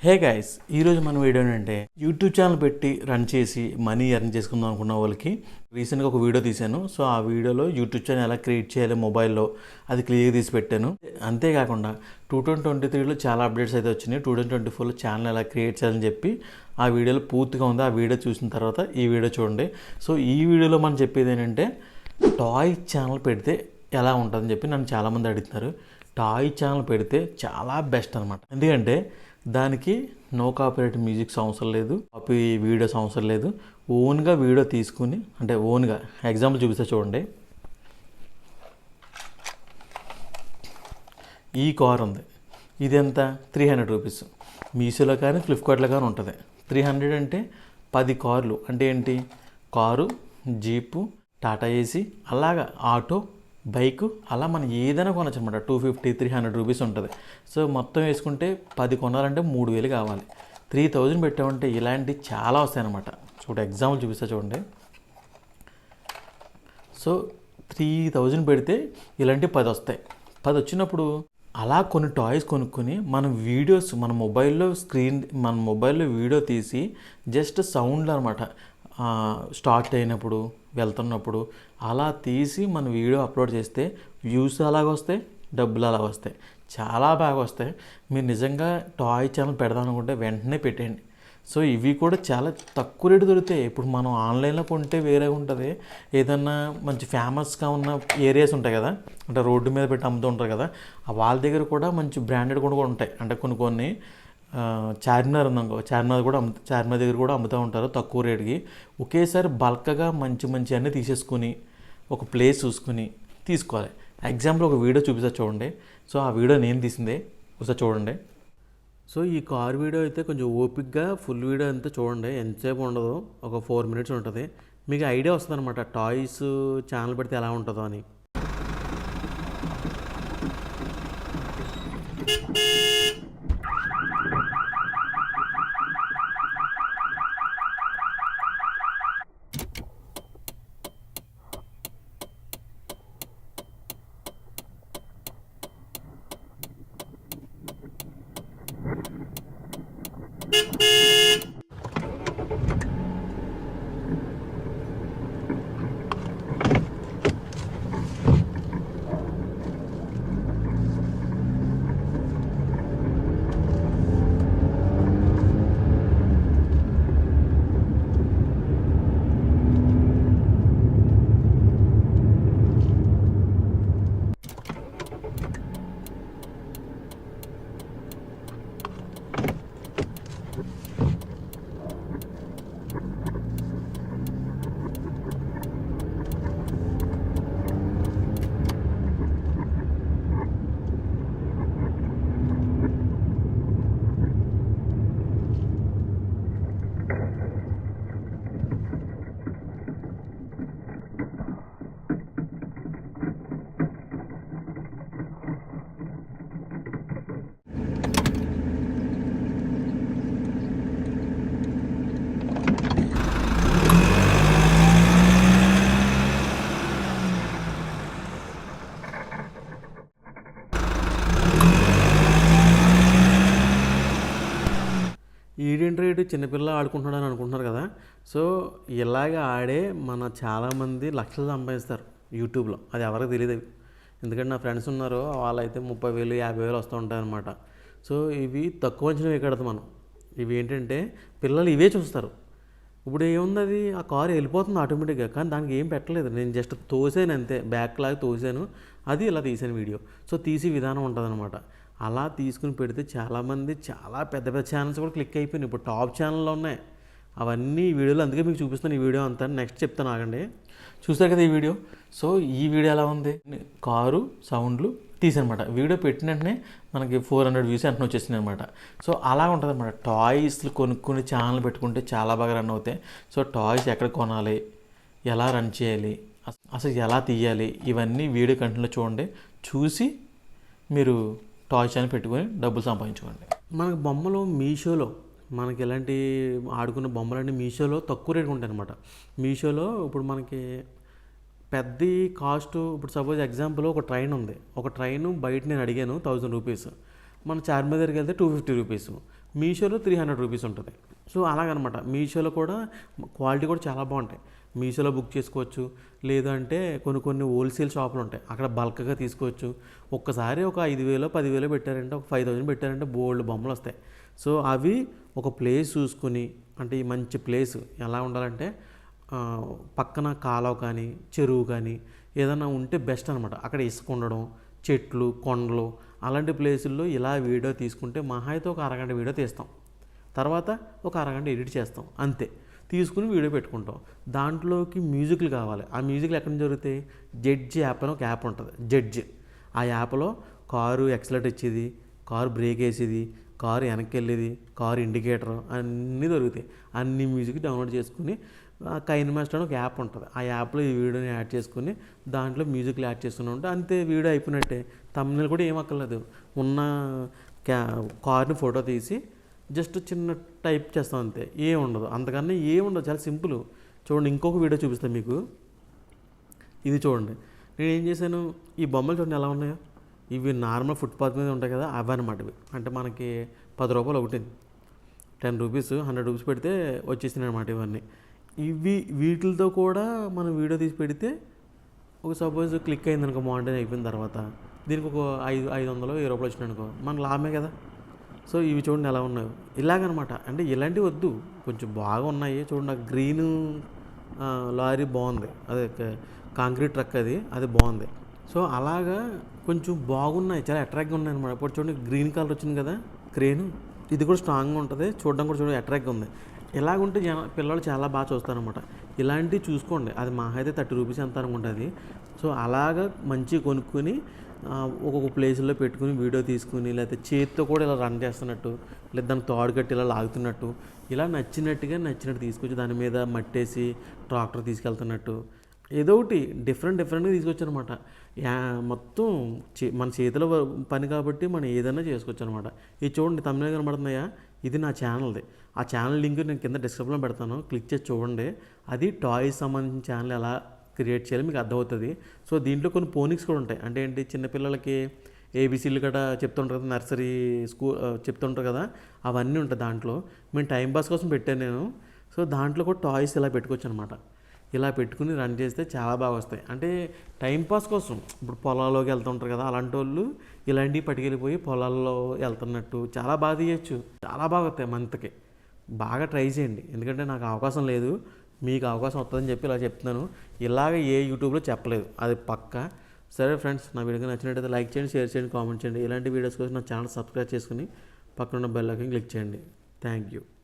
Hey guys, ఈరోజు మన video ఏంటంటే యూట్యూబ్ ఛానల్ పెట్టి రన్ చేసి మనీ ఎర్న్ చేసుకుందాం అనుకున్న వాళ్ళకి రీసెంట్గా ఒక వీడియో తీశాను. సో ఆ వీడియోలో యూట్యూబ్ ఛానల్ ఎలా క్రియేట్ చేయాలి మొబైల్లో అది క్లియర్గా తీసి పెట్టాను. అంతేకాకుండా 2023లో చాలా అప్డేట్స్ అయితే వచ్చినాయి. 2024లో ఛానల్ ఎలా క్రియేట్ చేయాలని చెప్పి ఆ వీడియోలో పూర్తిగా ఉంది. ఆ వీడియో చూసిన తర్వాత ఈ వీడియో చూడండి. సో ఈ వీడియోలో మనం చెప్పేది ఏంటంటే టాయ్ ఛానల్ పెడితే ఎలా ఉంటుందని చెప్పి నన్ను చాలామంది అడుగుతున్నారు. టాయ్ ఛానల్ పెడితే చాలా బెస్ట్ అనమాట. ఎందుకంటే దానికి నో కాపీరైట్ మ్యూజిక్స్ అవసరం లేదు, కాపీ వీడియోస్ అవసరం లేదు. ఓన్గా వీడియో తీసుకుని అంటే ఓన్గా ఎగ్జాంపుల్ చూపిస్తే చూడండి. ఈ కార్ ఉంది, ఇది ఎంత? 300 రూపీస్. మీషోలో కానీ ఫ్లిప్కార్ట్లో కానీ ఉంటుంది. 300 అంటే 10 కార్లు అంటే ఏంటి? కారు, జీపు, టాటా ఏసీ, అలాగా ఆటో, బైకు, అలా మనం ఏదైనా కొనచ్చు అనమాట. 250-300 రూపీస్ ఉంటుంది. సో మొత్తం వేసుకుంటే 10 కొనాలంటే 3000 కావాలి. 3000 పెట్టామంటే ఇలాంటివి చాలా వస్తాయన్నమాట. ఎగ్జాంపుల్ చూపిస్తా చూడండి. సో 3000 పెడితే ఇలాంటి 10 వస్తాయి. 10 వచ్చినప్పుడు అలా కొన్ని టాయ్స్ కొనుక్కొని మనం వీడియోస్ మన మొబైల్లో వీడియో తీసి జస్ట్ సౌండ్లు అనమాట, స్టార్ట్ అయినప్పుడు వెళ్తున్నప్పుడు అలా తీసి మన వీడియో అప్లోడ్ చేస్తే వ్యూస్ అలాగ వస్తాయి, డబ్బులు అలాగ వస్తాయి, చాలా బాగా వస్తాయి. మీరు నిజంగా టాయ్ ఛానల్ పెడదాం అనుకుంటే వెంటనే పెట్టేయండి. సో ఇవి కూడా చాలా తక్కువ రేటు దొరుకుతాయి. ఇప్పుడు మనం ఆన్లైన్లో కొంటే వేరే ఉంటుంది. ఏదన్నా మంచి ఫేమస్గా ఉన్న ఏరియాస్ ఉంటాయి కదా, అంటే రోడ్డు మీద పెట్టి అమ్ముతూ ఉంటారు కదా, వాళ్ళ దగ్గర కూడా మంచి బ్రాండెడ్ కూడా ఉంటాయి. అంటే కొన్ని చార్మినార్ ఉందనుకో, చార్మినార్ దగ్గర కూడా అమ్ముతూ ఉంటారు తక్కువ రేటుకి. ఒకేసారి బల్క్గా మంచి అన్నీ తీసేసుకుని ఒక ప్లేస్ చూసుకుని తీసుకోవాలి. ఎగ్జాంపుల్ ఒక వీడియో చూపిస్తా చూడండి. సో ఆ వీడియో నేను తీసిందే, ఒకసారి చూడండి. సో ఈ కార్ వీడియో అయితే కొంచెం ఓపిక్గా ఫుల్ వీడియో అంతా చూడండి. ఎంతసేపు ఉండదు, ఒక 4 మినిట్స్ ఉంటుంది. మీకు ఐడియా వస్తుంది అనమాట టాయ్స్ ఛానల్ పెడితే ఎలా ఉంటుందో అని. ఈడెంట్ రేటు చిన్నపిల్ల ఆడుకుంటున్నాడని అనుకుంటున్నారు కదా. సో ఇలాగ ఆడే మన చాలామంది లక్షలు సంపాదిస్తారు యూట్యూబ్లో. అది ఎవరికి తెలియదు. ఎందుకంటే నా ఫ్రెండ్స్ ఉన్నారు, వాళ్ళైతే 30,000 50,000 వస్తూ ఉంటాయన్నమాట. సో ఇవి తక్కువ అంచనా ఎక్కడదు మనం. ఇవి ఏంటంటే పిల్లలు ఇవే చూస్తారు. ఇప్పుడు ఏముంది, అది ఆ కారు వెళ్ళిపోతుంది ఆటోమేటిక్గా, కానీ దానికి ఏం పెట్టలేదు. నేను జస్ట్ తోసాను అంతే, బ్యాక్ లాగా తోసాను, అది ఇలా తీసాను వీడియో. సో తీసి విధానం ఉంటుంది. అలా తీసుకుని పెడితే చాలామంది చాలా పెద్ద పెద్ద ఛానల్స్ కూడా క్లిక్ అయిపోయినాయి. ఇప్పుడు టాప్ ఛానల్లో ఉన్నాయి అవన్నీ వీడియోలు. అందుకే మీకు చూపిస్తాను ఈ వీడియో అంతా. నెక్స్ట్ చెప్తాను, ఆగండి. చూస్తారు కదా ఈ వీడియో. సో ఈ వీడియో ఎలా ఉంది? కారు సౌండ్లు తీసనమాట. వీడియో పెట్టిన వెంటనే మనకి 400 వ్యూస్ వెంటనే వచ్చేసింది అనమాట. సో అలా ఉంటుంది అనమాట. టాయ్స్లు కొనుక్కుని ఛానల్ పెట్టుకుంటే చాలా బాగా రన్ అవుతాయి. సో టాయ్స్ ఎక్కడ కొనాలి, ఎలా రన్ చేయాలి, అసలు ఎలా తీయాలి, ఇవన్నీ వీడియో కంటెంట్లో చూడండి. చూసి మీరు టాయ్ ఛానల్ పెట్టుకొని డబ్బులు సంపాదించుకోండి. మనకు బొమ్మలు మీషోలో మనకి ఇలాంటి ఆడుకున్న బొమ్మలన్నీ మీషోలో తక్కువ రేటుగా ఉంటాయి అనమాట. మీషోలో ఇప్పుడు మనకి పెద్ద కాస్ట్, ఇప్పుడు సపోజ్ ఎగ్జాంపుల్ ఒక ట్రైన్ ఉంది. ఒక ట్రైన్ బయట నేను అడిగాను 1000 రూపీస్. మన చార్మినార్ దగ్గరికి వెళ్తే 250 రూపీస్. మీషోలో 300 రూపీస్ ఉంటుంది. సో అలాగనమాట. మీషోలో కూడా క్వాలిటీ కూడా చాలా బాగుంటాయి. మీషోలో బుక్ చేసుకోవచ్చు. లేదంటే కొన్ని కొన్ని హోల్సేల్ షాపులు ఉంటాయి, అక్కడ బల్క్గా తీసుకోవచ్చు. ఒక్కసారి ఒక 5,000 10,000 పెట్టారంటే, ఒక 5,000 పెట్టారంటే బోల్డ్ బొమ్మలు వస్తాయి. సో అవి ఒక ప్లేస్ చూసుకుని, అంటే ఈ మంచి ప్లేస్ ఎలా ఉండాలంటే పక్కన కాలువ కానీ చెరువు కానీ ఏదైనా ఉంటే బెస్ట్ అనమాట. అక్కడ ఇసుక ఉండడం, చెట్లు, కొండలు అలాంటి ప్లేసుల్లో ఇలా వీడియో తీసుకుంటే మహా అయితే ఒక అరగంట వీడియో తీస్తాం. తర్వాత ఒక అరగంట ఎడిట్ చేస్తాం, అంతే. తీసుకుని వీడియో పెట్టుకుంటాం. దాంట్లోకి మ్యూజిక్లు కావాలి. ఆ మ్యూజిక్లు ఎక్కడి నుంచి దొరుకుతాయి? జడ్జ్ యాప్ అని ఒక యాప్ ఉంటుంది, జడ్జ్. ఆ యాప్లో కారు ఎక్సలేటర్ ఇచ్చేది, కారు బ్రేక్ వేసేది, కారు వెనక్కి వెళ్ళేది, కారు ఇండికేటర్ అన్నీ దొరుకుతాయి. అన్ని మ్యూజిక్ డౌన్లోడ్ చేసుకుని కైన్ మాస్టర్ అని ఒక యాప్ ఉంటుంది, ఆ యాప్లో ఈ వీడియోని యాడ్ చేసుకుని దాంట్లో మ్యూజిక్లు యాడ్ చేసుకుని ఉంటే అంతే, వీడియో అయిపోయినట్టే. తమ్ముళ్ళు కూడా ఏం అక్కర్లేదు, ఉన్న కార్ని ఫోటో తీసి జస్ట్ చిన్న టైప్ చేస్తాం అంతే, ఏం ఉండదు, అంతకన్నా ఏం ఉండదు, చాలా సింపుల్. చూడండి, ఇంకొక వీడియో చూపిస్తాను మీకు. ఇది చూడండి, నేను ఏం చేశాను, ఈ బొమ్మలు చూడండి ఎలా ఉన్నాయో. ఇవి నార్మల్ ఫుట్పాత్ మీద ఉంటాయి కదా, అవి అనమాట. ఇవి అంటే మనకి 10 రూపాయలు ఒకటి, 10 రూపీస్ 100 రూపీస్ పెడితే వచ్చేసినాయి అనమాట ఇవన్నీ. వీటితో కూడా మనం వీడియో తీసి పెడితే, ఒక సపోజ్ క్లిక్ అయింది అనుకో, మానిటైజ్ అయిపోయిన తర్వాత దీనికి ఒక 500 1000 రూపాయలు వచ్చినాయి అనుకో, మనకు లాభమే కదా. సో ఇవి చూడండి ఎలా ఉన్నాయో, ఇలాగనమాట. అంటే ఇలాంటివి వద్దు, కొంచెం బాగా ఉన్నాయి. చూడండి, గ్రీన్ లారీ బాగుంది, అదే కాంక్రీట్ ట్రక్, అది బాగుంది. సో అలాగా కొంచెం బాగున్నాయి, చాలా అట్రాక్ట్గా ఉన్నాయి అనమాట. ఇప్పుడు చూడండి, గ్రీన్ కలర్ వచ్చింది కదా క్రేను, ఇది కూడా స్ట్రాంగ్గా ఉంటుంది, చూడడం కూడా చూడండి అట్రాక్ట్గా ఉంది. ఇలాగుంటే పిల్లలు చాలా బాగా చూస్తారనమాట. ఇలాంటివి చూసుకోండి, అది మా అయితే 30 రూపీస్ ఎంత అనుకుంటుంది. సో అలాగా మంచిగా కొనుక్కొని ఒక్కొక్క ప్లేస్లో పెట్టుకుని వీడియో తీసుకుని, లేకపోతే చేతితో కూడా ఇలా రన్ చేస్తున్నట్టు, లేదా దానికి తాడు కట్టి ఇలా లాగుతున్నట్టు, ఇలా నచ్చినట్టు తీసుకొచ్చి దాని మీద మట్టేసి ట్రాక్టర్ తీసుకెళ్తున్నట్టు ఏదో ఒకటి డిఫరెంట్గా తీసుకొచ్చనమాట. మొత్తం మన చేతిలో పని కాబట్టి మనం ఏదైనా చేసుకోవచ్చు అనమాట. ఇది చూడండి, తమిళ కనబడుతున్నాయా, ఇది నా ఛానల్ది. ఆ ఛానల్ లింక్ నేను కింద డిస్క్రిప్షన్లో పెడతాను, క్లిక్ చేసి చూడండి. అది టాయ్స్ సంబంధించిన ఛానల్ ఎలా క్రియేట్ చేయాలి మీకు అర్థమవుతుంది. సో దీంట్లో కొన్ని పోనిక్స్ కూడా ఉంటాయి. అంటే ఏంటి, చిన్నపిల్లలకి ఏబీసీలు కూడా చెప్తుంటారు కదా, నర్సరీ స్కూల్ చెప్తుంటారు కదా, అవన్నీ ఉంటాయి దాంట్లో. మేము టైంపాస్ కోసం పెట్టాను నేను. సో దాంట్లో కూడా టాయ్స్ ఇలా పెట్టుకోవచ్చు అనమాట. ఇలా పెట్టుకుని రన్ చేస్తే చాలా బాగా వస్తాయి. అంటే టైంపాస్ కోసం, ఇప్పుడు పొలాల్లోకి వెళ్తుంటారు కదా, అలాంటి వాళ్ళు ఇలాంటివి పట్టుకెళ్ళిపోయి పొలాల్లో వెళ్తున్నట్టు చాలా బాగా తీయచ్చు, చాలా బాగా వస్తాయి మంత్కి. బాగా ట్రై చేయండి, ఎందుకంటే నాకు అవకాశం లేదు, మీకు అవకాశం వస్తుందని చెప్పి ఇలా చెప్తున్నాను. ఇలాగ ఏ యూట్యూబ్లో చెప్పలేదు, అది పక్కా. సరే ఫ్రెండ్స్, నా వీడియోకి నచ్చినట్టయితే లైక్ చేయండి, షేర్ చేయండి, కామెంట్ చేయండి. ఇలాంటి వీడియోస్ కోసం నా ఛానల్ సబ్స్క్రైబ్ చేసుకుని పక్కన ఉన్న బెల్ ఐకాన్ క్లిక్ చేయండి. Thank you.